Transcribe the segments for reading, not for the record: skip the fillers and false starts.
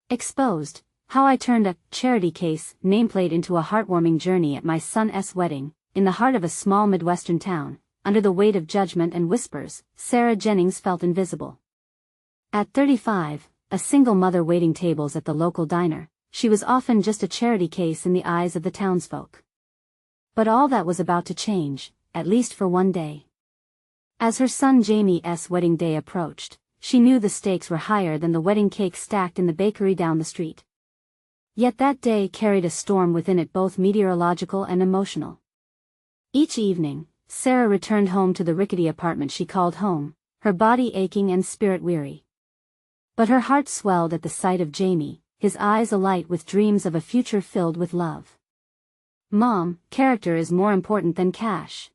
Exposed: How I Turned a Charity Case Nameplate into a Heartwarming Journey at My Son's Wedding. In the heart of a small Midwestern town, under the weight of judgment and whispers, Sarah Jennings felt invisible. At 35, a single mother waiting tables at the local diner, she was often just a charity case in the eyes of the townsfolk. But all that was about to change, at least for one day. As her son Jamie's wedding day approached, she knew the stakes were higher than the wedding cake stacked in the bakery down the street. Yet that day carried a storm within it, both meteorological and emotional. Each evening, Sarah returned home to the rickety apartment she called home, her body aching and spirit weary. But her heart swelled at the sight of Jamie, his eyes alight with dreams of a future filled with love. "Mom, character is more important than cash,"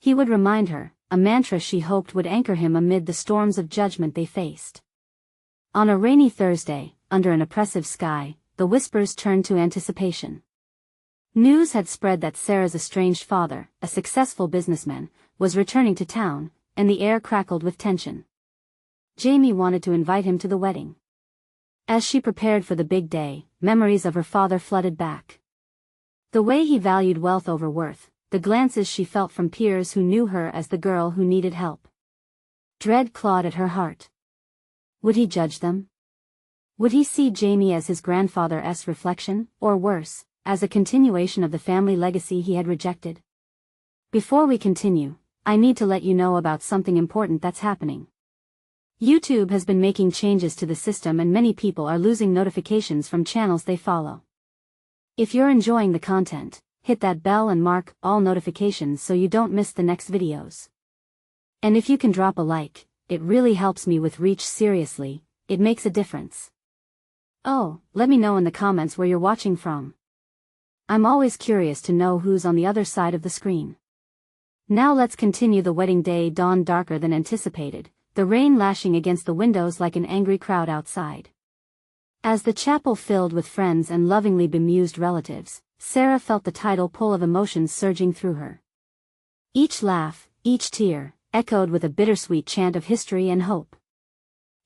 he would remind her, a mantra she hoped would anchor him amid the storms of judgment they faced. On a rainy Thursday, under an oppressive sky, the whispers turned to anticipation. News had spread that Sarah's estranged father, a successful businessman, was returning to town, and the air crackled with tension. Jamie wanted to invite him to the wedding. As she prepared for the big day, memories of her father flooded back. The way he valued wealth over worth, the glances she felt from peers who knew her as the girl who needed help. Dread clawed at her heart. Would he judge them? Would he see Jamie as his grandfather's reflection, or worse, as a continuation of the family legacy he had rejected? Before we continue, I need to let you know about something important that's happening. YouTube has been making changes to the system, and many people are losing notifications from channels they follow. If you're enjoying the content, hit that bell and mark all notifications so you don't miss the next videos. And if you can drop a like, it really helps me with reach. Seriously, it makes a difference. Oh, let me know in the comments where you're watching from. I'm always curious to know who's on the other side of the screen. Now let's continue. The wedding day dawned darker than anticipated, the rain lashing against the windows like an angry crowd outside. As the chapel filled with friends and lovingly bemused relatives, Sarah felt the tidal pull of emotions surging through her. Each laugh, each tear, echoed with a bittersweet chant of history and hope.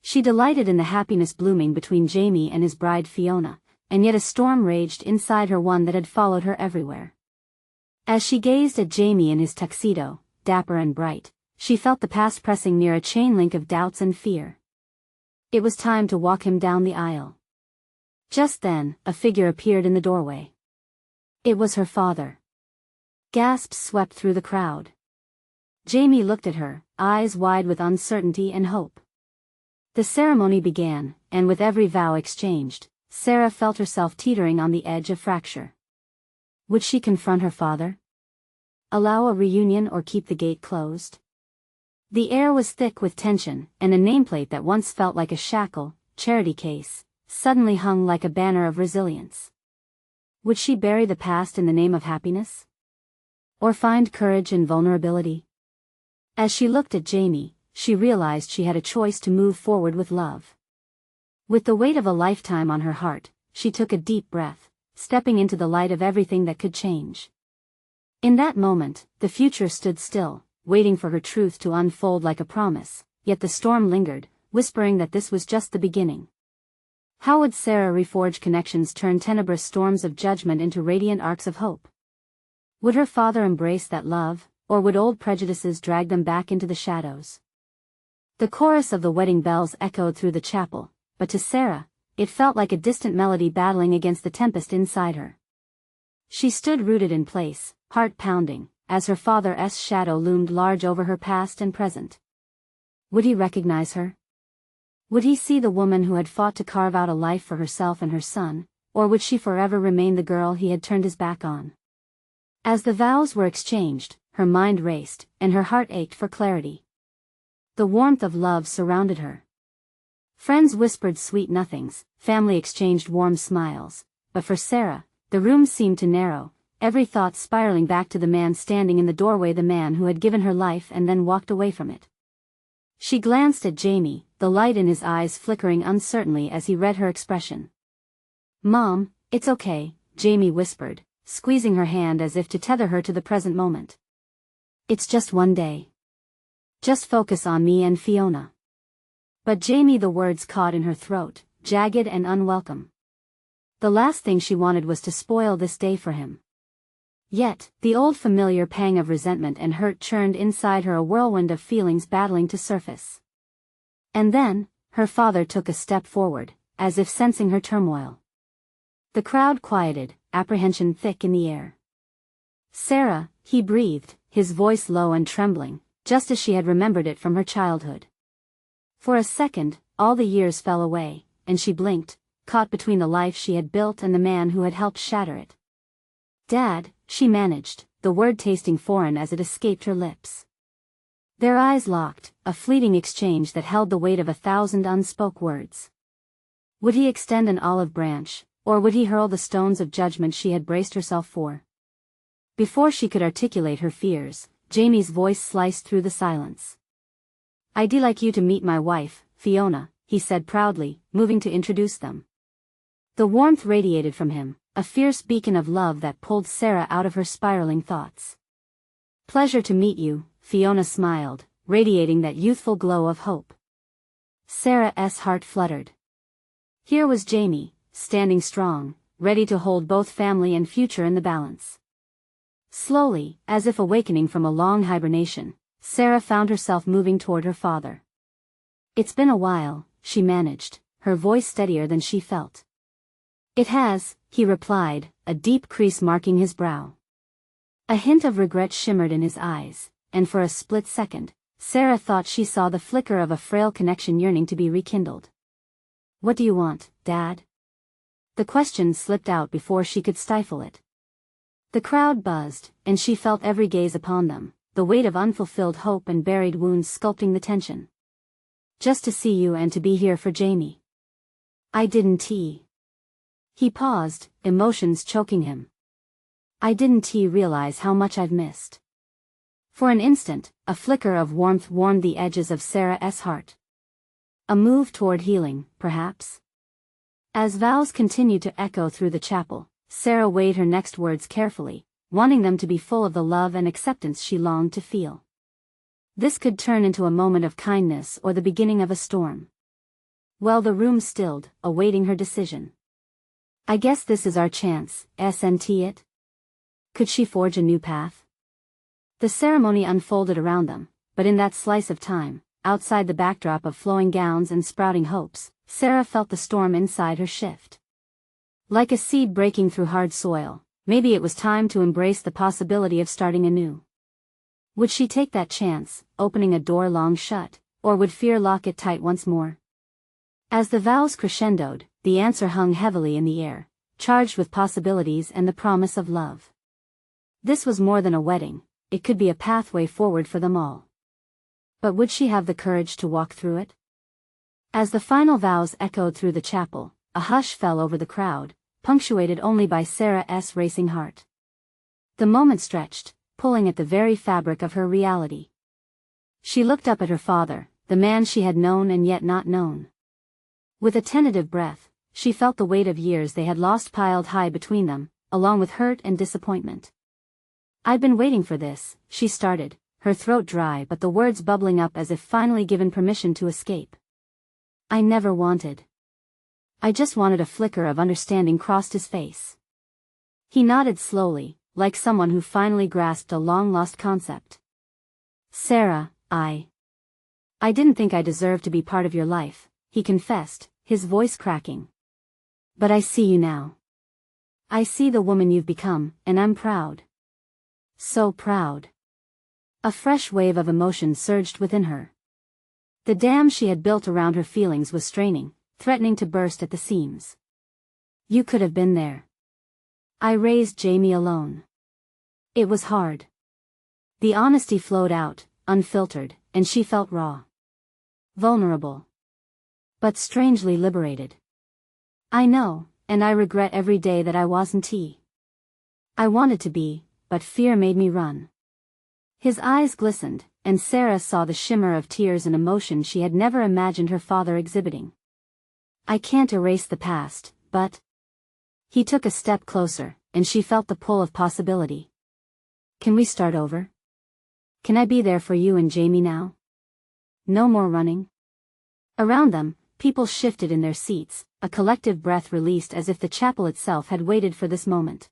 She delighted in the happiness blooming between Jamie and his bride Fiona, and yet a storm raged inside her, one that had followed her everywhere. As she gazed at Jamie in his tuxedo, dapper and bright, she felt the past pressing near, a chain link of doubts and fear. It was time to walk him down the aisle. Just then, a figure appeared in the doorway. It was her father. Gasps swept through the crowd. Jamie looked at her, eyes wide with uncertainty and hope. The ceremony began, and with every vow exchanged, Sarah felt herself teetering on the edge of fracture. Would she confront her father? Allow a reunion, or keep the gate closed? The air was thick with tension, and a nameplate that once felt like a shackle, charity case, suddenly hung like a banner of resilience. Would she bury the past in the name of happiness? Or find courage in vulnerability? As she looked at Jamie, she realized she had a choice: to move forward with love. With the weight of a lifetime on her heart, she took a deep breath, stepping into the light of everything that could change. In that moment, the future stood still, waiting for her truth to unfold like a promise, yet the storm lingered, whispering that this was just the beginning. How would Sarah reforge connections, turn tenebrous storms of judgment into radiant arcs of hope? Would her father embrace that love, or would old prejudices drag them back into the shadows? The chorus of the wedding bells echoed through the chapel, but to Sarah, it felt like a distant melody battling against the tempest inside her. She stood rooted in place, heart pounding, as her father's shadow loomed large over her past and present. Would he recognize her? Would he see the woman who had fought to carve out a life for herself and her son, or would she forever remain the girl he had turned his back on? As the vows were exchanged, her mind raced, and her heart ached for clarity. The warmth of love surrounded her. Friends whispered sweet nothings, family exchanged warm smiles, but for Sarah, the room seemed to narrow, every thought spiraling back to the man standing in the doorway, the man who had given her life and then walked away from it. She glanced at Jamie, the light in his eyes flickering uncertainly as he read her expression. "Mom, it's okay," Jamie whispered, squeezing her hand as if to tether her to the present moment. "It's just one day. Just focus on me and Fiona." But Jamie, the words caught in her throat, jagged and unwelcome. The last thing she wanted was to spoil this day for him. Yet, the old familiar pang of resentment and hurt churned inside her, a whirlwind of feelings battling to surface. And then, her father took a step forward, as if sensing her turmoil. The crowd quieted, apprehension thick in the air. "Sarah," he breathed, his voice low and trembling, just as she had remembered it from her childhood. For a second, all the years fell away, and she blinked, caught between the life she had built and the man who had helped shatter it. "Dad," she managed, the word tasting foreign as it escaped her lips. Their eyes locked, a fleeting exchange that held the weight of 1,000 unspoke words. Would he extend an olive branch, or would he hurl the stones of judgment she had braced herself for? Before she could articulate her fears, Jamie's voice sliced through the silence. "I'd like you to meet my wife, Fiona," he said proudly, moving to introduce them. The warmth radiated from him, a fierce beacon of love that pulled Sarah out of her spiraling thoughts. "Pleasure to meet you," Fiona smiled, radiating that youthful glow of hope. Sarah's heart fluttered. Here was Jamie, standing strong, ready to hold both family and future in the balance. Slowly, as if awakening from a long hibernation, Sarah found herself moving toward her father. "It's been a while," she managed, her voice steadier than she felt. "It has," he replied, a deep crease marking his brow. A hint of regret shimmered in his eyes, and for a split second, Sarah thought she saw the flicker of a frail connection yearning to be rekindled. "What do you want, Dad?" The question slipped out before she could stifle it. The crowd buzzed, and she felt every gaze upon them, the weight of unfulfilled hope and buried wounds sculpting the tension. "Just to see you and to be here for Jamie." "I didn't He paused, emotions choking him. "I didn't realize how much I've missed." For an instant, a flicker of warmth warmed the edges of Sarah's heart. A move toward healing, perhaps? As vows continued to echo through the chapel, Sarah weighed her next words carefully, wanting them to be full of the love and acceptance she longed to feel. This could turn into a moment of kindness or the beginning of a storm. Well, the room stilled, awaiting her decision. "I guess this is our chance, isn't it?" Could she forge a new path? The ceremony unfolded around them, but in that slice of time, outside the backdrop of flowing gowns and sprouting hopes, Sarah felt the storm inside her shift. Like a seed breaking through hard soil, maybe it was time to embrace the possibility of starting anew. Would she take that chance, opening a door long shut, or would fear lock it tight once more? As the vows crescendoed, the answer hung heavily in the air, charged with possibilities and the promise of love. This was more than a wedding, it could be a pathway forward for them all. But would she have the courage to walk through it? As the final vows echoed through the chapel, a hush fell over the crowd, punctuated only by Sarah's racing heart. The moment stretched, pulling at the very fabric of her reality. She looked up at her father, the man she had known and yet not known. With a tentative breath, she felt the weight of years they had lost piled high between them, along with hurt and disappointment. "I've been waiting for this," she started, her throat dry but the words bubbling up as if finally given permission to escape. "I never wanted. I just wanted." A flicker of understanding crossed his face. He nodded slowly, like someone who finally grasped a long-lost concept. "Sarah, I didn't think I deserved to be part of your life," he confessed, his voice cracking. "But I see you now. I see the woman you've become, and I'm proud. So proud." A fresh wave of emotion surged within her. The dam she had built around her feelings was straining, threatening to burst at the seams. "You could have been there. I raised Jamie alone. It was hard." The honesty flowed out, unfiltered, and she felt raw. Vulnerable. But strangely liberated. "I know, and I regret every day that I wasn't I wanted to be, but fear made me run." His eyes glistened, and Sarah saw the shimmer of tears and emotion she had never imagined her father exhibiting. "I can't erase the past, but..." He took a step closer, and she felt the pull of possibility. "Can we start over? Can I be there for you and Jamie now? No more running?" Around them, people shifted in their seats, a collective breath released as if the chapel itself had waited for this moment.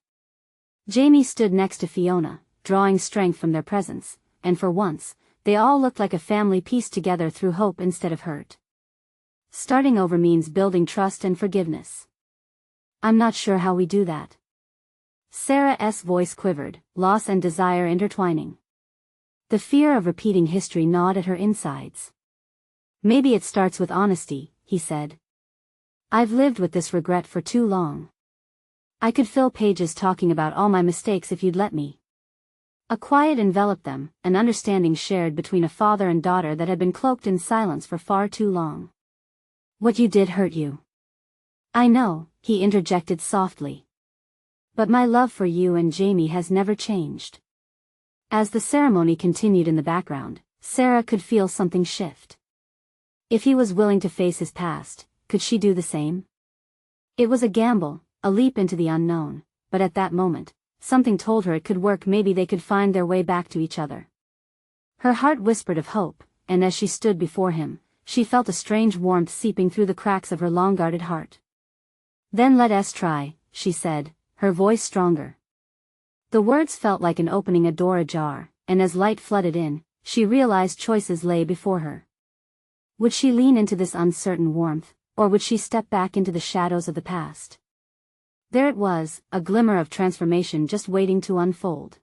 Jamie stood next to Fiona, drawing strength from their presence, and for once, they all looked like a family pieced together through hope instead of hurt. Starting over means building trust and forgiveness. I'm not sure how we do that. Sarah's voice quivered, loss and desire intertwining. The fear of repeating history gnawed at her insides. Maybe it starts with honesty, he said. I've lived with this regret for too long. I could fill pages talking about all my mistakes if you'd let me. A quiet enveloped them, an understanding shared between a father and daughter that had been cloaked in silence for far too long. What you did hurt you. I know, he interjected softly. But my love for you and Jamie has never changed. As the ceremony continued in the background, Sarah could feel something shift. If he was willing to face his past, could she do the same? It was a gamble, a leap into the unknown, but at that moment, something told her it could work. Maybe they could find their way back to each other. Her heart whispered of hope, and as she stood before him, she felt a strange warmth seeping through the cracks of her long-guarded heart. Then let us try, she said, her voice stronger. The words felt like an opening a door ajar, and as light flooded in, she realized choices lay before her. Would she lean into this uncertain warmth, or would she step back into the shadows of the past? There it was, a glimmer of transformation just waiting to unfold.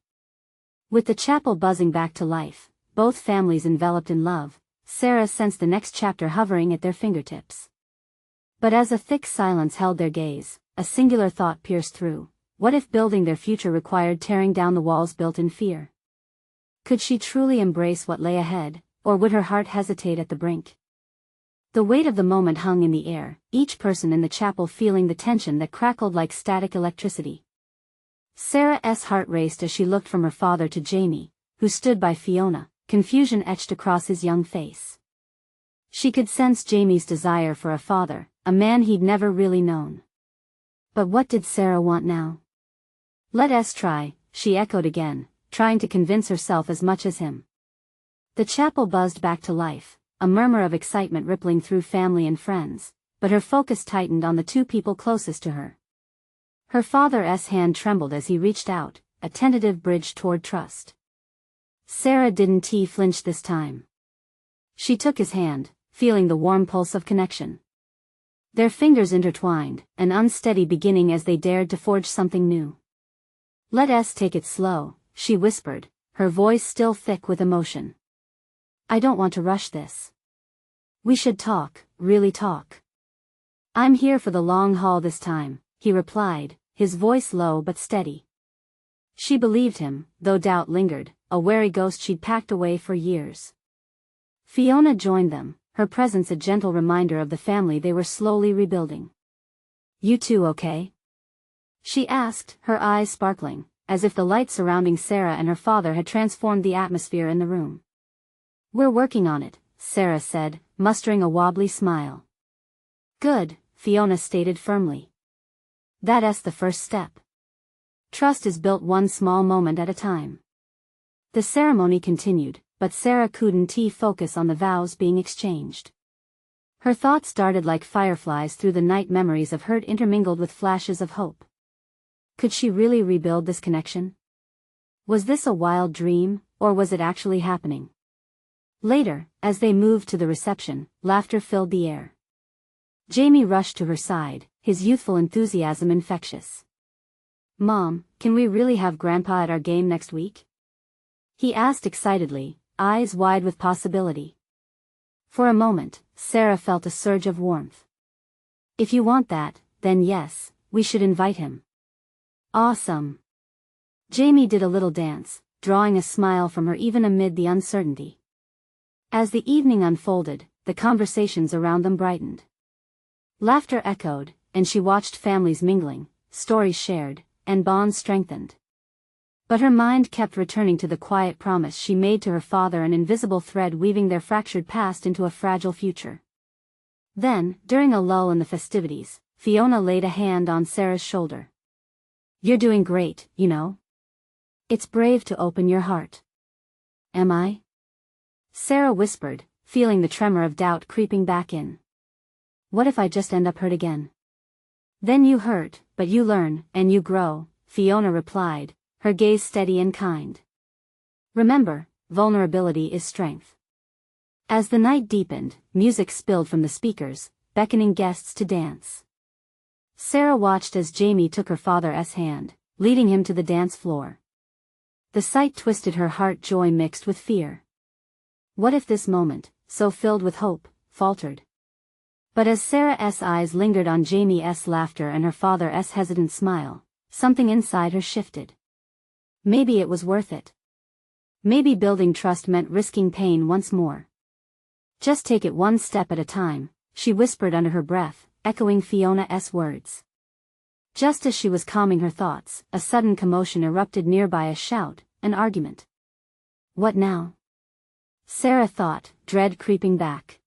With the chapel buzzing back to life, both families enveloped in love, Sarah sensed the next chapter hovering at their fingertips. But as a thick silence held their gaze, a singular thought pierced through. What if building their future required tearing down the walls built in fear? Could she truly embrace what lay ahead, or would her heart hesitate at the brink? The weight of the moment hung in the air, each person in the chapel feeling the tension that crackled like static electricity. Sarah's heart raced as she looked from her father to Jamie, who stood by Fiona, confusion etched across his young face. She could sense Jamie's desire for a father, a man he'd never really known. But what did Sarah want now? Let us try, she echoed again, trying to convince herself as much as him. The chapel buzzed back to life, a murmur of excitement rippling through family and friends, but her focus tightened on the two people closest to her. Her father's hand trembled as he reached out, a tentative bridge toward trust. Sarah didn't flinch this time. She took his hand, feeling the warm pulse of connection. Their fingers intertwined, an unsteady beginning as they dared to forge something new. Let us take it slow, she whispered, her voice still thick with emotion. I don't want to rush this. We should talk, really talk. I'm here for the long haul this time, he replied, his voice low but steady. She believed him, though doubt lingered, a wary ghost she'd packed away for years. Fiona joined them, her presence a gentle reminder of the family they were slowly rebuilding. You two okay? She asked, her eyes sparkling, as if the light surrounding Sarah and her father had transformed the atmosphere in the room. We're working on it, Sarah said, mustering a wobbly smile. Good, Fiona stated firmly. That's the first step. Trust is built one small moment at a time. The ceremony continued, but Sarah couldn't focus on the vows being exchanged. Her thoughts darted like fireflies through the night, memories of hurt intermingled with flashes of hope. Could she really rebuild this connection? Was this a wild dream, or was it actually happening? Later, as they moved to the reception, laughter filled the air. Jamie rushed to her side, his youthful enthusiasm infectious. Mom, can we really have Grandpa at our game next week? He asked excitedly, eyes wide with possibility. For a moment, Sarah felt a surge of warmth. If you want that, then yes, we should invite him. Awesome. Jamie did a little dance, drawing a smile from her even amid the uncertainty. As the evening unfolded, the conversations around them brightened. Laughter echoed, and she watched families mingling, stories shared, and bonds strengthened. But her mind kept returning to the quiet promise she made to her father, an invisible thread weaving their fractured past into a fragile future. Then, during a lull in the festivities, Fiona laid a hand on Sarah's shoulder. You're doing great, you know. It's brave to open your heart. Am I? Sarah whispered, feeling the tremor of doubt creeping back in. What if I just end up hurt again? Then you hurt, but you learn, and you grow, Fiona replied, her gaze steady and kind. Remember, vulnerability is strength. As the night deepened, music spilled from the speakers, beckoning guests to dance. Sarah watched as Jamie took her father's hand, leading him to the dance floor. The sight twisted her heart, joy mixed with fear. What if this moment, so filled with hope, faltered? But as Sarah's eyes lingered on Jamie's laughter and her father's hesitant smile, something inside her shifted. Maybe it was worth it. Maybe building trust meant risking pain once more. Just take it one step at a time, she whispered under her breath, echoing Fiona's words. Just as she was calming her thoughts, a sudden commotion erupted nearby, a shout, an argument. What now? Sarah thought, dread creeping back.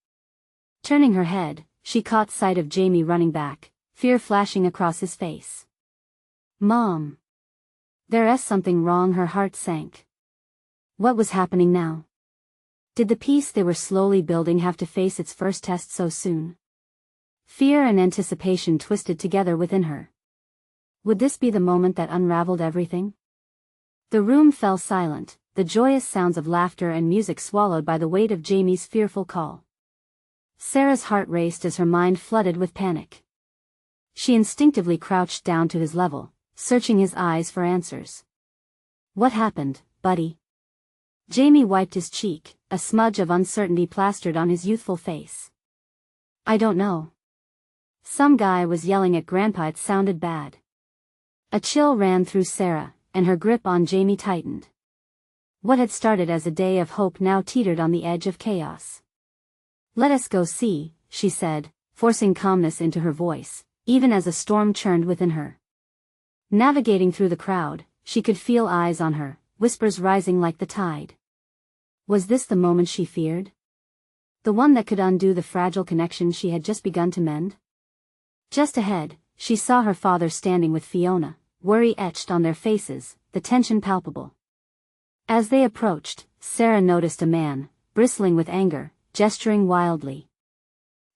Turning her head, she caught sight of Jamie running back, fear flashing across his face. Mom! There's something wrong, her heart sank. What was happening now? Did the peace they were slowly building have to face its first test so soon? Fear and anticipation twisted together within her. Would this be the moment that unraveled everything? The room fell silent, the joyous sounds of laughter and music swallowed by the weight of Jamie's fearful call. Sarah's heart raced as her mind flooded with panic. She instinctively crouched down to his level, searching his eyes for answers. What happened, buddy? Jamie wiped his cheek, a smudge of uncertainty plastered on his youthful face. I don't know. Some guy was yelling at Grandpa. It sounded bad. A chill ran through Sarah, and her grip on Jamie tightened. What had started as a day of hope now teetered on the edge of chaos. Let us go see, she said, forcing calmness into her voice, even as a storm churned within her. Navigating through the crowd, she could feel eyes on her, whispers rising like the tide. Was this the moment she feared? The one that could undo the fragile connection she had just begun to mend? Just ahead, she saw her father standing with Fiona, worry etched on their faces, the tension palpable. As they approached, Sarah noticed a man, bristling with anger, gesturing wildly.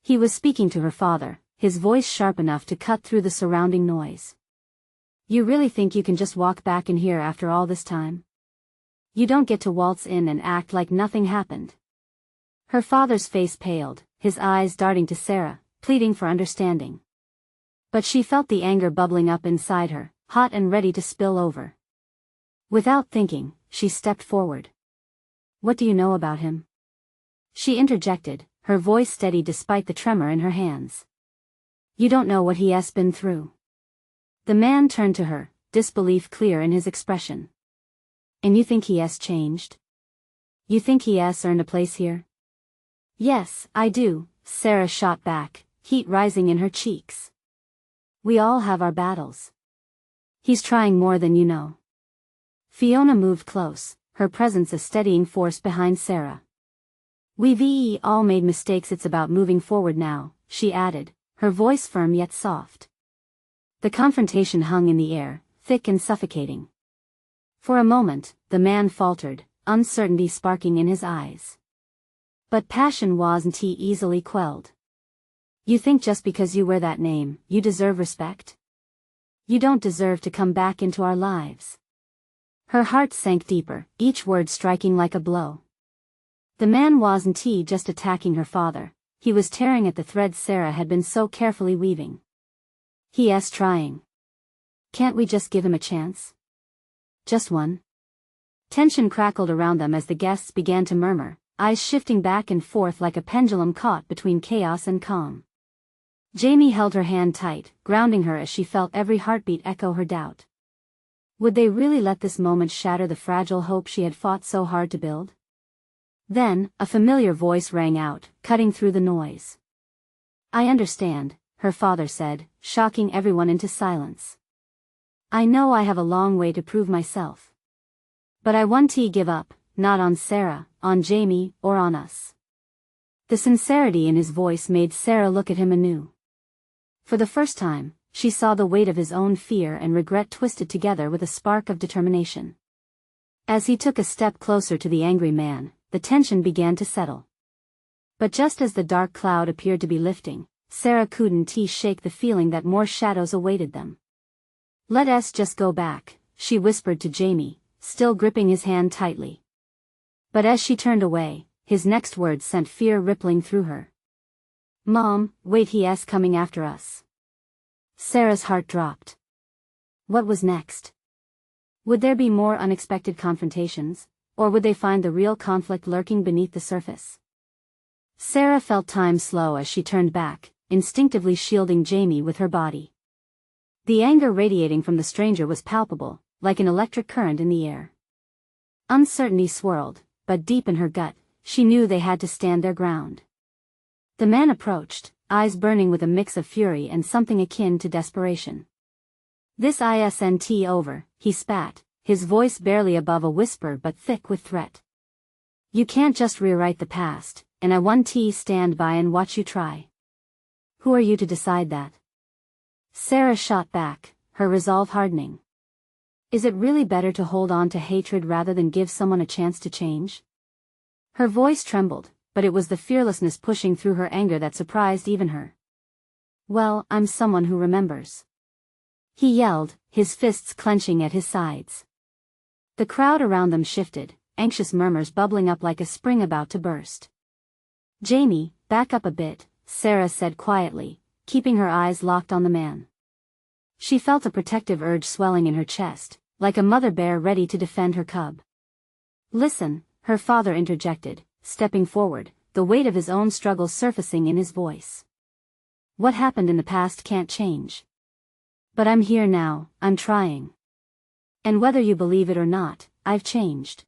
He was speaking to her father, his voice sharp enough to cut through the surrounding noise. You really think you can just walk back in here after all this time? You don't get to waltz in and act like nothing happened. Her father's face paled, his eyes darting to Sarah, pleading for understanding. But she felt the anger bubbling up inside her, hot and ready to spill over. Without thinking, she stepped forward. What do you know about him? She interjected, her voice steady despite the tremor in her hands. You don't know what he has been through. The man turned to her, disbelief clear in his expression. And you think he has changed? You think he has earned a place here? Yes, I do, Sarah shot back, heat rising in her cheeks. We all have our battles. He's trying more than you know. Fiona moved close, her presence a steadying force behind Sarah. We've all made mistakes, it's about moving forward now, she added, her voice firm yet soft. The confrontation hung in the air, thick and suffocating. For a moment, the man faltered, uncertainty sparking in his eyes. But passion wasn't easily quelled. You think just because you wear that name, you deserve respect? You don't deserve to come back into our lives. Her heart sank deeper, each word striking like a blow. The man wasn't just attacking her father, he was tearing at the threads Sarah had been so carefully weaving. He is trying. Can't we just give him a chance? Just one? Tension crackled around them as the guests began to murmur, eyes shifting back and forth like a pendulum caught between chaos and calm. Jamie held her hand tight, grounding her as she felt every heartbeat echo her doubt. Would they really let this moment shatter the fragile hope she had fought so hard to build? Then, a familiar voice rang out, cutting through the noise. I understand, her father said, shocking everyone into silence. I know I have a long way to prove myself. But I won't give up, not on Sarah, on Jamie, or on us. The sincerity in his voice made Sarah look at him anew. For the first time, she saw the weight of his own fear and regret twisted together with a spark of determination. As he took a step closer to the angry man, the tension began to settle. But just as the dark cloud appeared to be lifting, Sarah couldn't shake the feeling that more shadows awaited them. Let us just go back, she whispered to Jamie, still gripping his hand tightly. But as she turned away, his next words sent fear rippling through her. Mom, wait, he's coming after us. Sarah's heart dropped. What was next? Would there be more unexpected confrontations, or would they find the real conflict lurking beneath the surface? Sarah felt time slow as she turned back, instinctively shielding Jamie with her body. The anger radiating from the stranger was palpable, like an electric current in the air. Uncertainty swirled, but deep in her gut, she knew they had to stand their ground. The man approached, eyes burning with a mix of fury and something akin to desperation. This isn't over, he spat, his voice barely above a whisper but thick with threat. You can't just rewrite the past, and I won't stand by and watch you try. Who are you to decide that? Sarah shot back, her resolve hardening. Is it really better to hold on to hatred rather than give someone a chance to change? Her voice trembled, but it was the fearlessness pushing through her anger that surprised even her. Well, I'm someone who remembers. He yelled, his fists clenching at his sides. The crowd around them shifted, anxious murmurs bubbling up like a spring about to burst. Jamie, back up a bit, Sarah said quietly, keeping her eyes locked on the man. She felt a protective urge swelling in her chest, like a mother bear ready to defend her cub. Listen, her father interjected, stepping forward, the weight of his own struggles surfacing in his voice. What happened in the past can't change. But I'm here now, I'm trying. And whether you believe it or not, I've changed.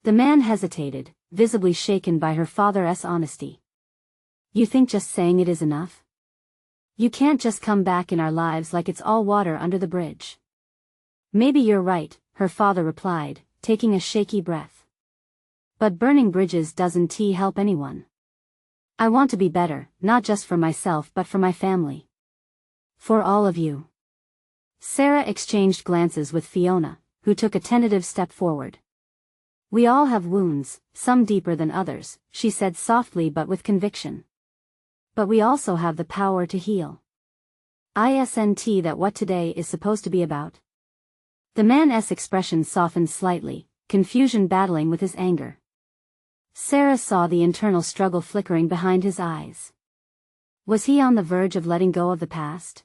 The man hesitated, visibly shaken by her father's honesty. You think just saying it is enough? You can't just come back in our lives like it's all water under the bridge. Maybe you're right, her father replied, taking a shaky breath. But burning bridges doesn't help anyone. I want to be better, not just for myself but for my family. For all of you. Sarah exchanged glances with Fiona, who took a tentative step forward. We all have wounds, some deeper than others, she said softly but with conviction. But we also have the power to heal. Isn't that what today is supposed to be about? The man's expression softened slightly, confusion battling with his anger. Sarah saw the internal struggle flickering behind his eyes. Was he on the verge of letting go of the past?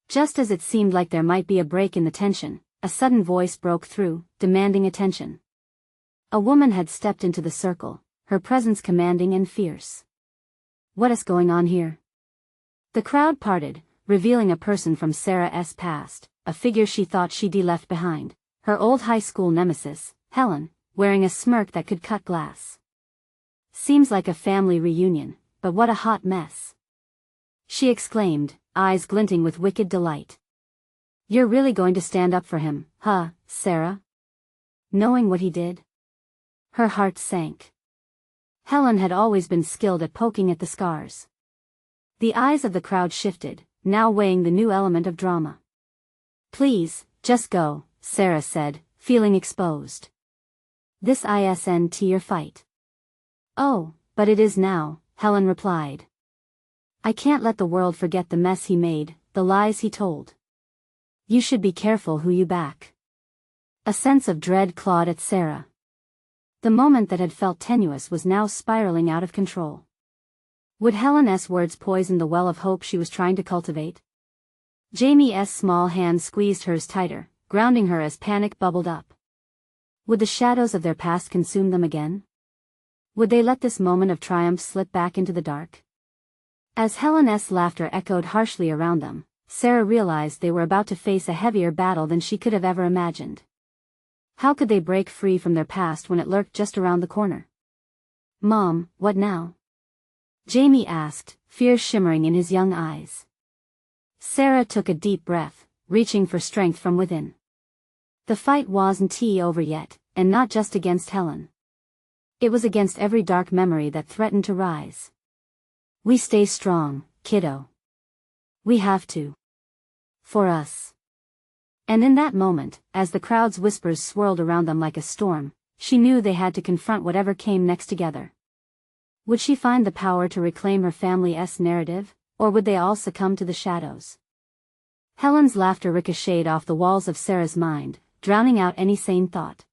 Just as it seemed like there might be a break in the tension, a sudden voice broke through, demanding attention. A woman had stepped into the circle, her presence commanding and fierce. What is going on here? The crowd parted, revealing a person from Sarah's past, a figure she thought she'd left behind, her old high school nemesis, Helen, wearing a smirk that could cut glass. Seems like a family reunion, but what a hot mess. She exclaimed, eyes glinting with wicked delight. You're really going to stand up for him, huh, Sarah? Knowing what he did? Her heart sank. Helen had always been skilled at poking at the scars. The eyes of the crowd shifted, now weighing the new element of drama. Please, just go, Sarah said, feeling exposed. This isn't your fight. Oh, but it is now, Helen replied. I can't let the world forget the mess he made, the lies he told. You should be careful who you back. A sense of dread clawed at Sarah. The moment that had felt tenuous was now spiraling out of control. Would Helen's words poison the well of hope she was trying to cultivate? Jamie's small hand squeezed hers tighter, grounding her as panic bubbled up. Would the shadows of their past consume them again? Would they let this moment of triumph slip back into the dark? As Helen's laughter echoed harshly around them, Sarah realized they were about to face a heavier battle than she could have ever imagined. How could they break free from their past when it lurked just around the corner? Mom, what now? Jamie asked, fear shimmering in his young eyes. Sarah took a deep breath, reaching for strength from within. The fight wasn't over yet, and not just against Helen. It was against every dark memory that threatened to rise. We stay strong, kiddo. We have to. For us. And in that moment, as the crowd's whispers swirled around them like a storm, she knew they had to confront whatever came next together. Would she find the power to reclaim her family's narrative, or would they all succumb to the shadows? Helen's laughter ricocheted off the walls of Sarah's mind, drowning out any sane thought.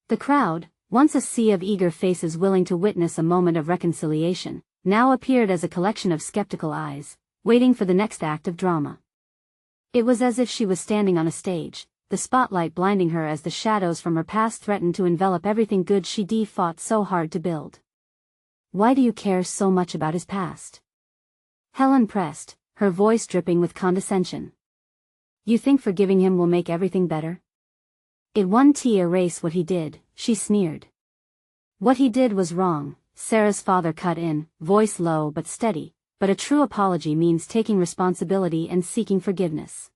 The crowd, once a sea of eager faces willing to witness a moment of reconciliation, now appeared as a collection of skeptical eyes, waiting for the next act of drama. It was as if she was standing on a stage, the spotlight blinding her as the shadows from her past threatened to envelop everything good she'd fought so hard to build. Why do you care so much about his past? Helen pressed, her voice dripping with condescension. You think forgiving him will make everything better? It won't erase what he did, she sneered. What he did was wrong, Sarah's father cut in, voice low but steady, but a true apology means taking responsibility and seeking forgiveness.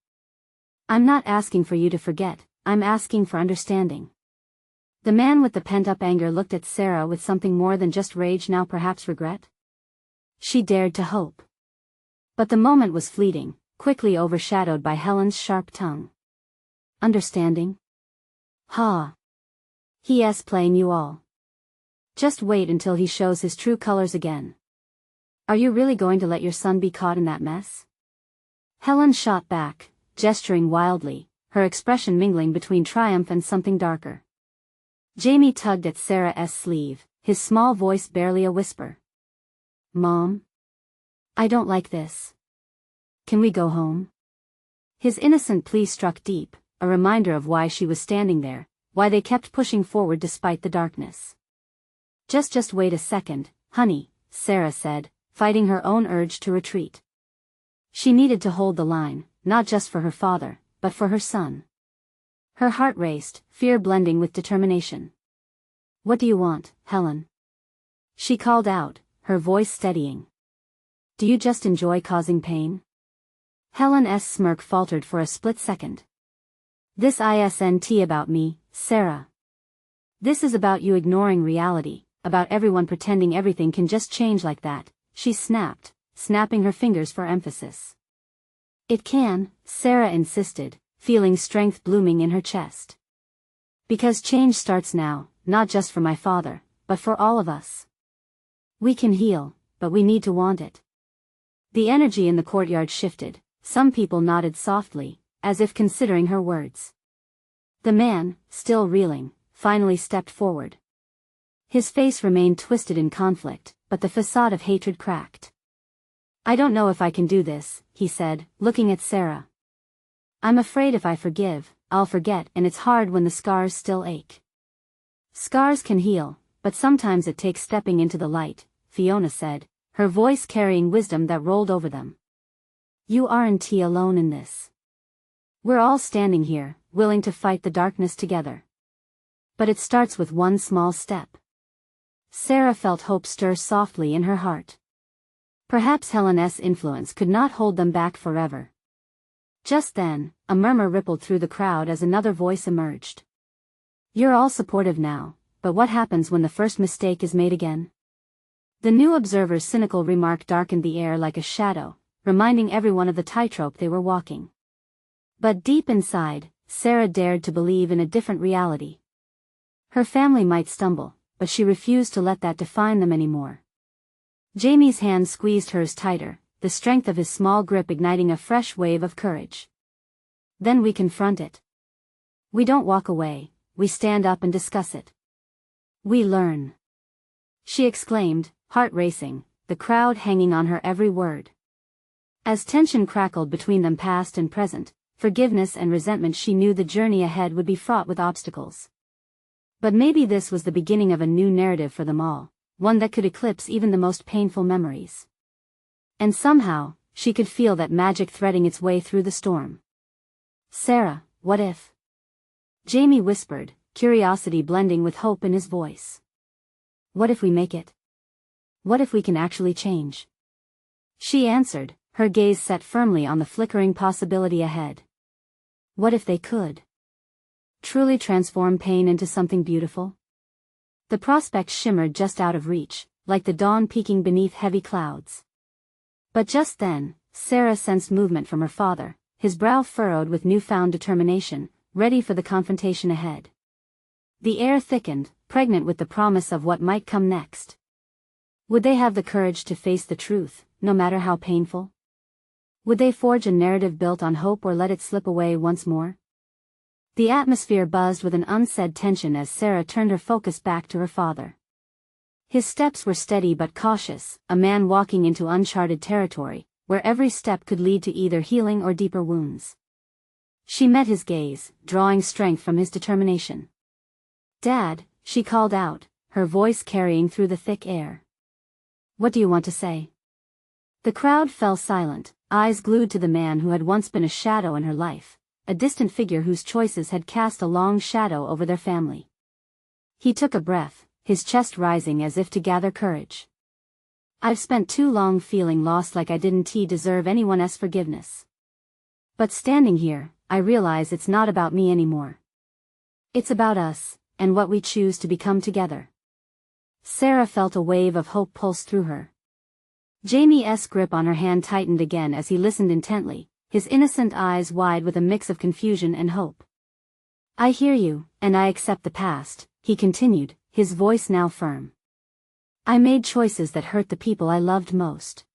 I'm not asking for you to forget, I'm asking for understanding. The man with the pent-up anger looked at Sarah with something more than just rage, now perhaps regret. She dared to hope. But the moment was fleeting, quickly overshadowed by Helen's sharp tongue. Understanding? Ha! He's playing you all. Just wait until he shows his true colors again. Are you really going to let your son be caught in that mess? Helen shot back, gesturing wildly, her expression mingling between triumph and something darker. Jamie tugged at Sarah's sleeve, his small voice barely a whisper. Mom? I don't like this. Can we go home? His innocent plea struck deep, a reminder of why she was standing there, why they kept pushing forward despite the darkness. Just wait a second, honey, Sarah said, fighting her own urge to retreat. She needed to hold the line, not just for her father, but for her son. Her heart raced, fear blending with determination. What do you want, Helen? She called out, her voice steadying. Do you just enjoy causing pain? Helen's smirk faltered for a split second. This isn't about me, Sarah. This is about you ignoring reality, about everyone pretending everything can just change like that, she snapped, snapping her fingers for emphasis. It can, Sarah insisted, feeling strength blooming in her chest. Because change starts now, not just for my father, but for all of us. We can heal, but we need to want it. The energy in the courtyard shifted, some people nodded softly, as if considering her words. The man, still reeling, finally stepped forward. His face remained twisted in conflict, but the facade of hatred cracked. I don't know if I can do this, he said, looking at Sarah. I'm afraid if I forgive, I'll forget, and it's hard when the scars still ache. Scars can heal, but sometimes it takes stepping into the light, Fiona said, her voice carrying wisdom that rolled over them. You aren't alone in this. We're all standing here, willing to fight the darkness together. But it starts with one small step. Sarah felt hope stir softly in her heart. Perhaps Helen's influence could not hold them back forever. Just then, a murmur rippled through the crowd as another voice emerged. You're all supportive now, but what happens when the first mistake is made again? The new observer's cynical remark darkened the air like a shadow, reminding everyone of the tightrope they were walking. But deep inside, Sarah dared to believe in a different reality. Her family might stumble, but she refused to let that define them anymore. Jamie's hand squeezed hers tighter, the strength of his small grip igniting a fresh wave of courage. Then we confront it. We don't walk away, we stand up and discuss it. We learn. She exclaimed, heart racing, the crowd hanging on her every word. As tension crackled between them past and present, forgiveness and resentment, she knew the journey ahead would be fraught with obstacles. But maybe this was the beginning of a new narrative for them all, one that could eclipse even the most painful memories. And somehow, she could feel that magic threading its way through the storm. Sarah, what if? Jamie whispered, curiosity blending with hope in his voice. What if we make it? What if we can actually change? She answered, her gaze set firmly on the flickering possibility ahead. What if they could? Truly transform pain into something beautiful? The prospect shimmered just out of reach, like the dawn peeking beneath heavy clouds. But just then, Sarah sensed movement from her father, his brow furrowed with newfound determination, ready for the confrontation ahead. The air thickened, pregnant with the promise of what might come next. Would they have the courage to face the truth, no matter how painful? Would they forge a narrative built on hope or let it slip away once more? The atmosphere buzzed with an unsaid tension as Sarah turned her focus back to her father. His steps were steady but cautious, a man walking into uncharted territory, where every step could lead to either healing or deeper wounds. She met his gaze, drawing strength from his determination. "Dad," she called out, her voice carrying through the thick air. "What do you want to say?" The crowd fell silent, eyes glued to the man who had once been a shadow in her life, a distant figure whose choices had cast a long shadow over their family. He took a breath, his chest rising as if to gather courage. "I've spent too long feeling lost, like I didn't deserve anyone's forgiveness. But standing here, I realize it's not about me anymore. It's about us, and what we choose to become together." Sarah felt a wave of hope pulse through her. Jamie's grip on her hand tightened again as he listened intently, his innocent eyes wide with a mix of confusion and hope. "I hear you, and I accept the past," he continued, his voice now firm. "I made choices that hurt the people I loved most.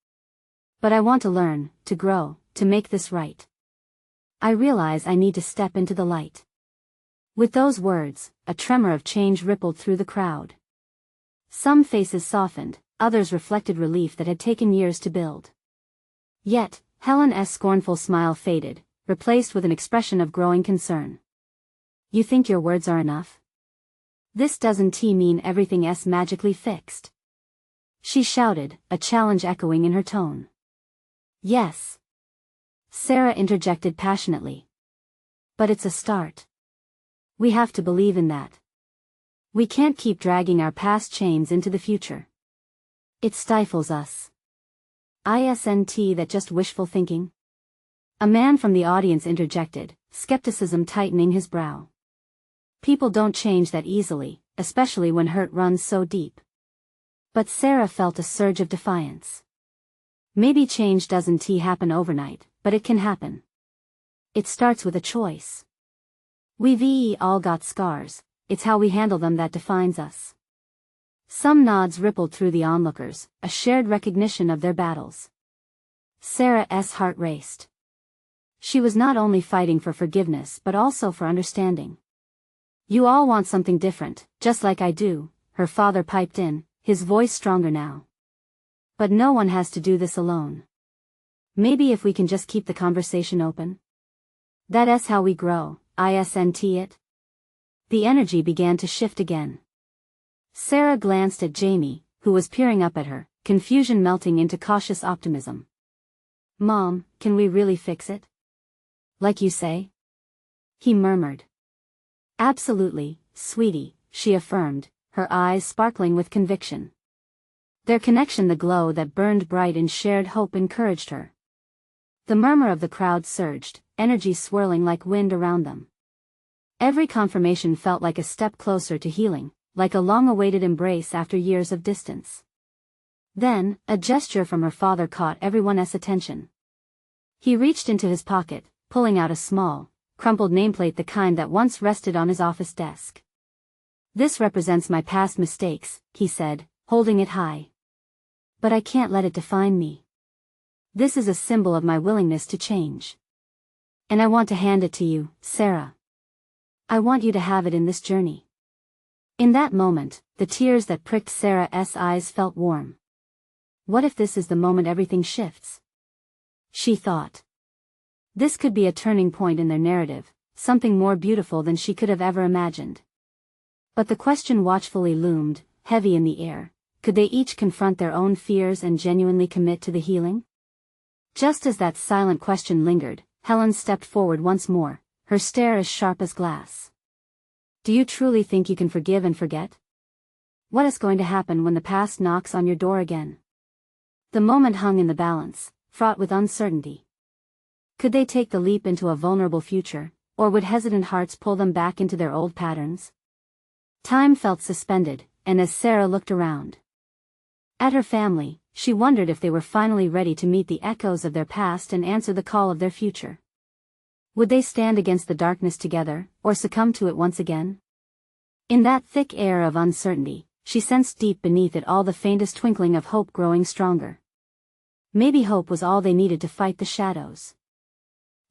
But I want to learn, to grow, to make this right. I realize I need to step into the light." With those words, a tremor of change rippled through the crowd. Some faces softened, others reflected relief that had taken years to build. Yet, Helen's scornful smile faded, replaced with an expression of growing concern. "You think your words are enough? This doesn't mean everything's magically fixed?" she shouted, a challenge echoing in her tone. "Yes," Sarah interjected passionately. "But it's a start. We have to believe in that. We can't keep dragging our past chains into the future. It stifles us. Isn't that just wishful thinking?" A man from the audience interjected, skepticism tightening his brow. "People don't change that easily, especially when hurt runs so deep." But Sarah felt a surge of defiance. "Maybe change doesn't happen overnight, but it can happen. It starts with a choice. We've all got scars, it's how we handle them that defines us." Some nods rippled through the onlookers, a shared recognition of their battles. Sarah's heart raced. She was not only fighting for forgiveness but also for understanding. "You all want something different, just like I do," her father piped in, his voice stronger now. "But no one has to do this alone. Maybe if we can just keep the conversation open? That's how we grow, isn't it?" The energy began to shift again. Sarah glanced at Jamie, who was peering up at her, confusion melting into cautious optimism. "Mom, can we really fix it? Like you say?" he murmured. "Absolutely, sweetie," she affirmed, her eyes sparkling with conviction. Their connection, the glow that burned bright in shared hope, encouraged her. The murmur of the crowd surged, energy swirling like wind around them. Every confirmation felt like a step closer to healing, like a long-awaited embrace after years of distance. Then, a gesture from her father caught everyone's attention. He reached into his pocket, pulling out a small, crumpled nameplate, the kind that once rested on his office desk. "This represents my past mistakes," he said, holding it high. "But I can't let it define me. This is a symbol of my willingness to change. And I want to hand it to you, Sarah. I want you to have it in this journey." In that moment, the tears that pricked Sarah's eyes felt warm. What if this is the moment everything shifts? She thought. This could be a turning point in their narrative, something more beautiful than she could have ever imagined. But the question watchfully loomed, heavy in the air. Could they each confront their own fears and genuinely commit to the healing? Just as that silent question lingered, Helen stepped forward once more, her stare as sharp as glass. "Do you truly think you can forgive and forget? What is going to happen when the past knocks on your door again?" The moment hung in the balance, fraught with uncertainty. Could they take the leap into a vulnerable future, or would hesitant hearts pull them back into their old patterns? Time felt suspended, and as Sarah looked around at her family, she wondered if they were finally ready to meet the echoes of their past and answer the call of their future. Would they stand against the darkness together, or succumb to it once again? In that thick air of uncertainty, she sensed deep beneath it all the faintest twinkling of hope growing stronger. Maybe hope was all they needed to fight the shadows.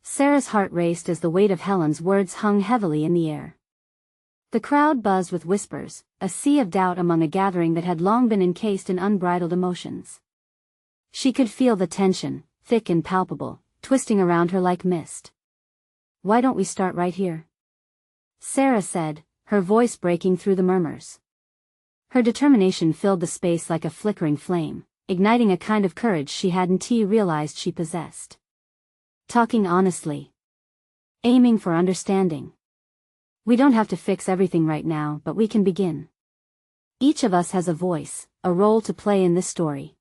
Sarah's heart raced as the weight of Helen's words hung heavily in the air. The crowd buzzed with whispers, a sea of doubt among a gathering that had long been encased in unbridled emotions. She could feel the tension, thick and palpable, twisting around her like mist. "Why don't we start right here?" Sarah said, her voice breaking through the murmurs. Her determination filled the space like a flickering flame, igniting a kind of courage she hadn't realized she possessed. Talking honestly. Aiming for understanding. We don't have to fix everything right now, but we can begin. Each of us has a voice, a role to play in this story.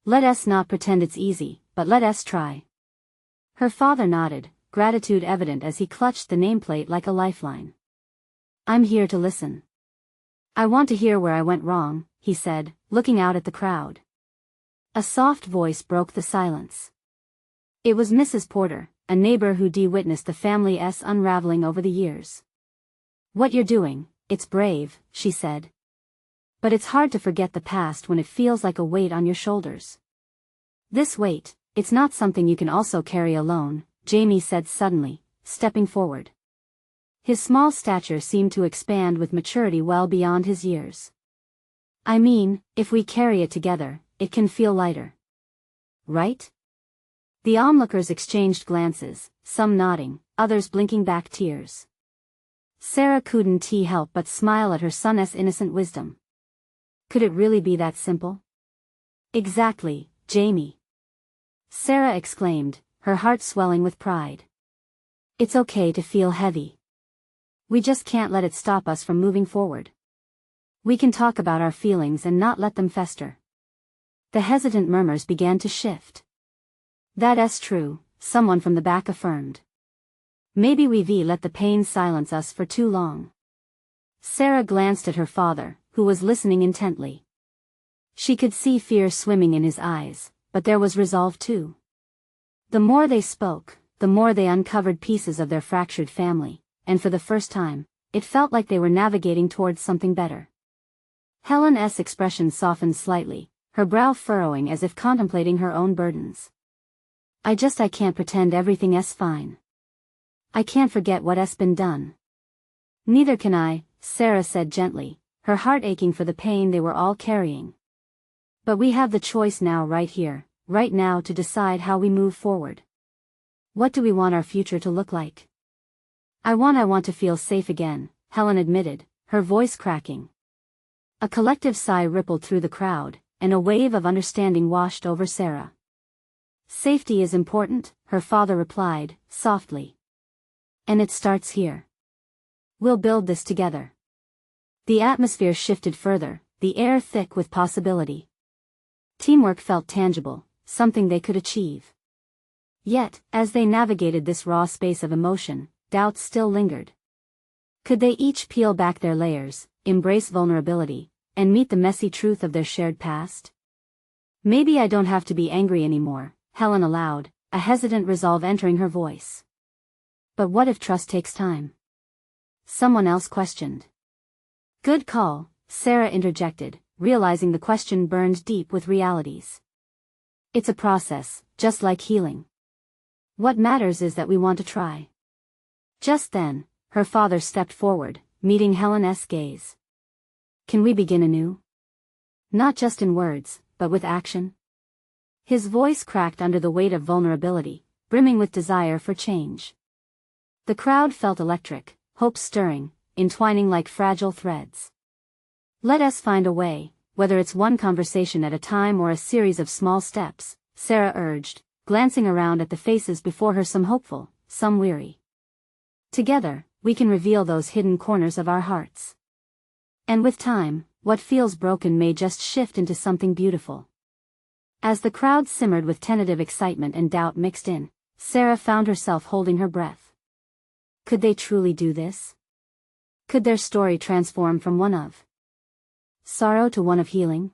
Let us not pretend it's easy, but let us try. Her father nodded, gratitude evident as he clutched the nameplate like a lifeline. "I'm here to listen. I want to hear where I went wrong," he said, looking out at the crowd. A soft voice broke the silence. It was Mrs. Porter, a neighbor who'd witnessed the family's unraveling over the years. "What you're doing, it's brave," she said. "But it's hard to forget the past when it feels like a weight on your shoulders." "This weight, it's not something you can also carry alone," Jamie said suddenly, stepping forward. His small stature seemed to expand with maturity well beyond his years. "I mean, if we carry it together, it can feel lighter. Right?" The onlookers exchanged glances, some nodding, others blinking back tears. Sarah couldn't help but smile at her son's innocent wisdom. Could it really be that simple? "Exactly, Jamie," Sarah exclaimed, her heart swelling with pride. "It's okay to feel heavy. We just can't let it stop us from moving forward. We can talk about our feelings and not let them fester." The hesitant murmurs began to shift. "That's true," someone from the back affirmed. "Maybe we've let the pain silence us for too long." Sarah glanced at her father, who was listening intently. She could see fear swimming in his eyes, but there was resolve too. The more they spoke, the more they uncovered pieces of their fractured family, and for the first time, it felt like they were navigating towards something better. Helen's expression softened slightly, her brow furrowing as if contemplating her own burdens. I can't pretend everything's fine. I can't forget what's been done." "Neither can I," Sarah said gently, her heart aching for the pain they were all carrying. "But we have the choice now, right here, right now, to decide how we move forward. What do we want our future to look like?" I want to feel safe again," Helen admitted, her voice cracking. A collective sigh rippled through the crowd, and a wave of understanding washed over Sarah. "Safety is important," her father replied, softly. "And it starts here. We'll build this together." The atmosphere shifted further, the air thick with possibility. Teamwork felt tangible, something they could achieve. Yet, as they navigated this raw space of emotion, doubts still lingered. Could they each peel back their layers, embrace vulnerability, and meet the messy truth of their shared past? "Maybe I don't have to be angry anymore," Helen allowed, a hesitant resolve entering her voice. "But what if trust takes time?" someone else questioned. "Good call," Sarah interjected, realizing the question burned deep with realities. "It's a process, just like healing. What matters is that we want to try." Just then, her father stepped forward, meeting Helen's gaze. "Can we begin anew? Not just in words, but with action?" His voice cracked under the weight of vulnerability, brimming with desire for change. The crowd felt electric, hope stirring, entwining like fragile threads. "Let us find a way, whether it's one conversation at a time or a series of small steps," Sarah urged, glancing around at the faces before her, some hopeful, some weary. "Together, we can reveal those hidden corners of our hearts. And with time, what feels broken may just shift into something beautiful." As the crowd simmered with tentative excitement and doubt mixed in, Sarah found herself holding her breath. Could they truly do this? Could their story transform from one of sorrow to one of healing?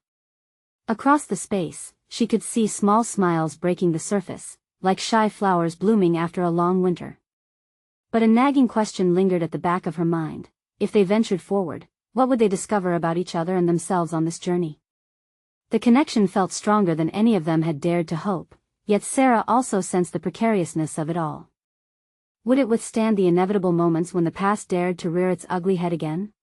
Across the space, she could see small smiles breaking the surface, like shy flowers blooming after a long winter. But a nagging question lingered at the back of her mind: if they ventured forward, What would they discover about each other and themselves on this journey? The connection felt stronger than any of them had dared to hope, yet Sarah also sensed the precariousness of it all. Would it withstand the inevitable moments when the past dared to rear its ugly head again?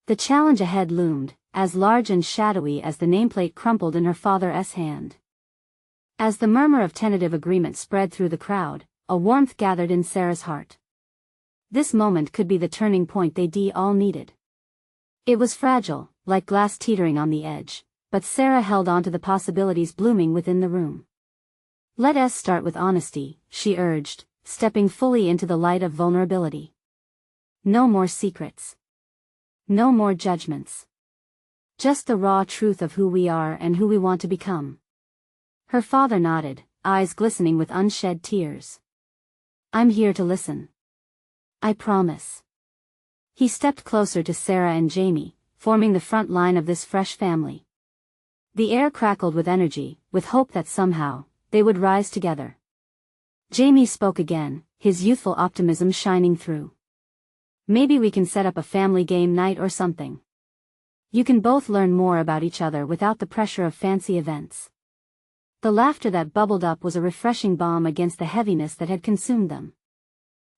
The challenge ahead loomed, as large and shadowy as the nameplate crumpled in her father's hand. As the murmur of tentative agreement spread through the crowd, a warmth gathered in Sarah's heart. This moment could be the turning point they all needed. It was fragile, like glass teetering on the edge, but Sarah held on to the possibilities blooming within the room. Let us start with honesty, she urged, stepping fully into the light of vulnerability. No more secrets. No more judgments. Just the raw truth of who we are and who we want to become. Her father nodded, eyes glistening with unshed tears. I'm here to listen. I promise. He stepped closer to Sarah and Jamie, forming the front line of this fresh family. The air crackled with energy, with hope that somehow, they would rise together. Jamie spoke again, his youthful optimism shining through. Maybe we can set up a family game night or something. You can both learn more about each other without the pressure of fancy events. The laughter that bubbled up was a refreshing balm against the heaviness that had consumed them.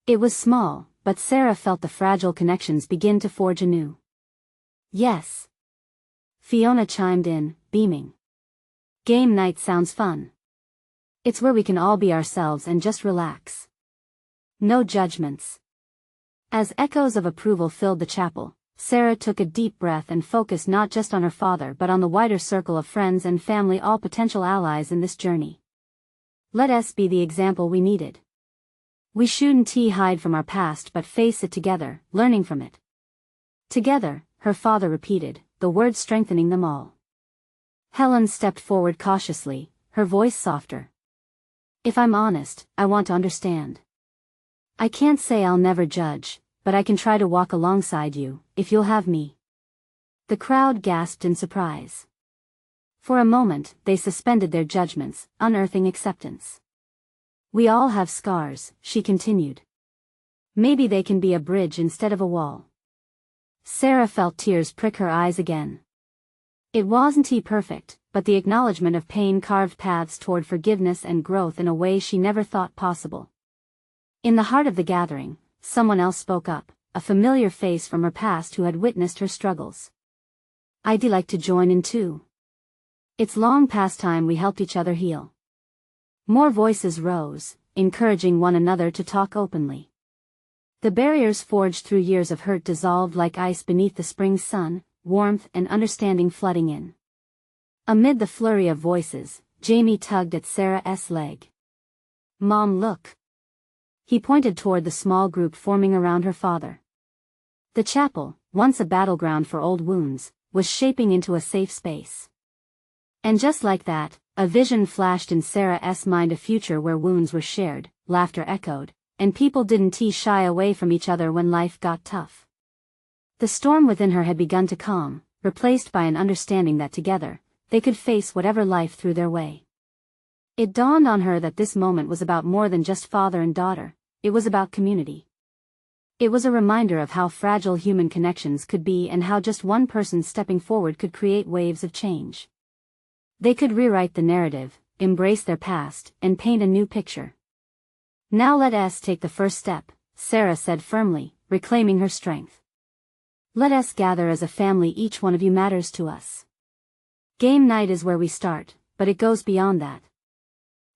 It was small, but Sarah felt the fragile connections begin to forge anew. Yes. Fiona chimed in, beaming. Game night sounds fun. It's where we can all be ourselves and just relax. No judgments. As echoes of approval filled the chapel, Sarah took a deep breath and focused not just on her father but on the wider circle of friends and family, all potential allies in this journey. Let us be the example we needed. We shouldn't hide from our past but face it together, learning from it. Together, her father repeated, the words strengthening them all. Helen stepped forward cautiously, her voice softer. If I'm honest, I want to understand. I can't say I'll never judge, but I can try to walk alongside you, if you'll have me. The crowd gasped in surprise. For a moment, they suspended their judgments, unearthing acceptance. We all have scars, she continued. Maybe they can be a bridge instead of a wall. Sarah felt tears prick her eyes again. It wasn't perfect, but the acknowledgement of pain carved paths toward forgiveness and growth in a way she never thought possible. In the heart of the gathering, someone else spoke up, a familiar face from her past who had witnessed her struggles. I'd like to join in too. It's long past time we helped each other heal. More voices rose, encouraging one another to talk openly. The barriers forged through years of hurt dissolved like ice beneath the spring sun, warmth and understanding flooding in. Amid the flurry of voices, Jamie tugged at Sarah's leg. Mom, look. He pointed toward the small group forming around her father. The chapel, once a battleground for old wounds, was shaping into a safe space. And just like that, a vision flashed in Sarah's mind, a future where wounds were shared, laughter echoed, and people didn't shy away from each other when life got tough. The storm within her had begun to calm, replaced by an understanding that together, they could face whatever life threw their way. It dawned on her that this moment was about more than just father and daughter, it was about community. It was a reminder of how fragile human connections could be and how just one person stepping forward could create waves of change. They could rewrite the narrative, embrace their past, and paint a new picture. Now let us take the first step, Sarah said firmly, reclaiming her strength. Let us gather as a family, each one of you matters to us. Game night is where we start, but it goes beyond that.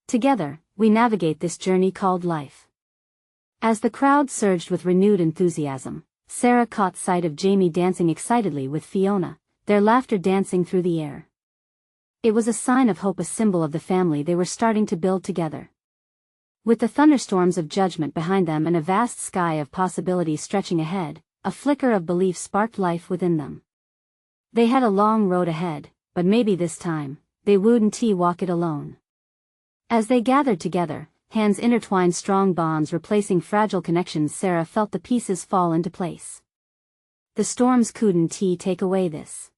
Together, we navigate this journey called life. As the crowd surged with renewed enthusiasm, Sarah caught sight of Jamie dancing excitedly with Fiona, their laughter dancing through the air. It was a sign of hope, a symbol of the family they were starting to build together. With the thunderstorms of judgment behind them and a vast sky of possibilities stretching ahead, a flicker of belief sparked life within them. They had a long road ahead, but maybe this time, they wouldn't walk it alone. As they gathered together, hands intertwined, strong bonds replacing fragile connections, Sarah felt the pieces fall into place. The storms couldn't take away this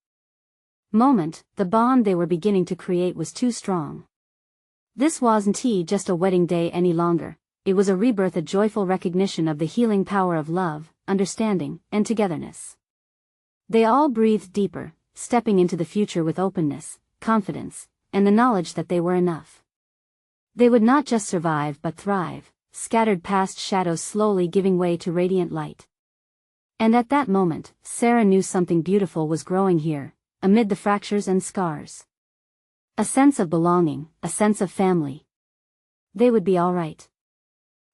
moment, the bond they were beginning to create was too strong. This wasn't just a wedding day any longer, it was a rebirth, a joyful recognition of the healing power of love, understanding, and togetherness. They all breathed deeper, stepping into the future with openness, confidence, and the knowledge that they were enough. They would not just survive but thrive, scattered past shadows slowly giving way to radiant light. And at that moment, Sarah knew something beautiful was growing here, amid the fractures and scars. A sense of belonging, a sense of family. They would be all right.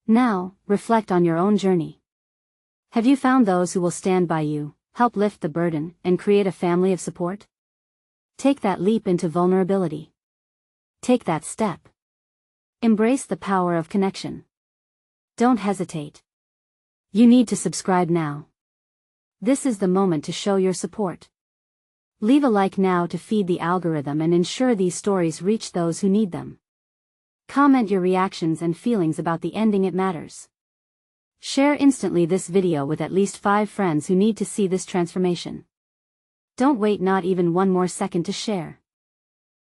Now, reflect on your own journey. Have you found those who will stand by you, help lift the burden, and create a family of support? Take that leap into vulnerability. Take that step. Embrace the power of connection. Don't hesitate. You need to subscribe now. This is the moment to show your support. Leave a like now to feed the algorithm and ensure these stories reach those who need them. Comment your reactions and feelings about the ending. It matters. Share instantly this video with at least 5 friends who need to see this transformation. Don't wait not even one more second to share.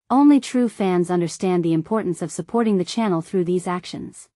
Only true fans understand the importance of supporting the channel through these actions.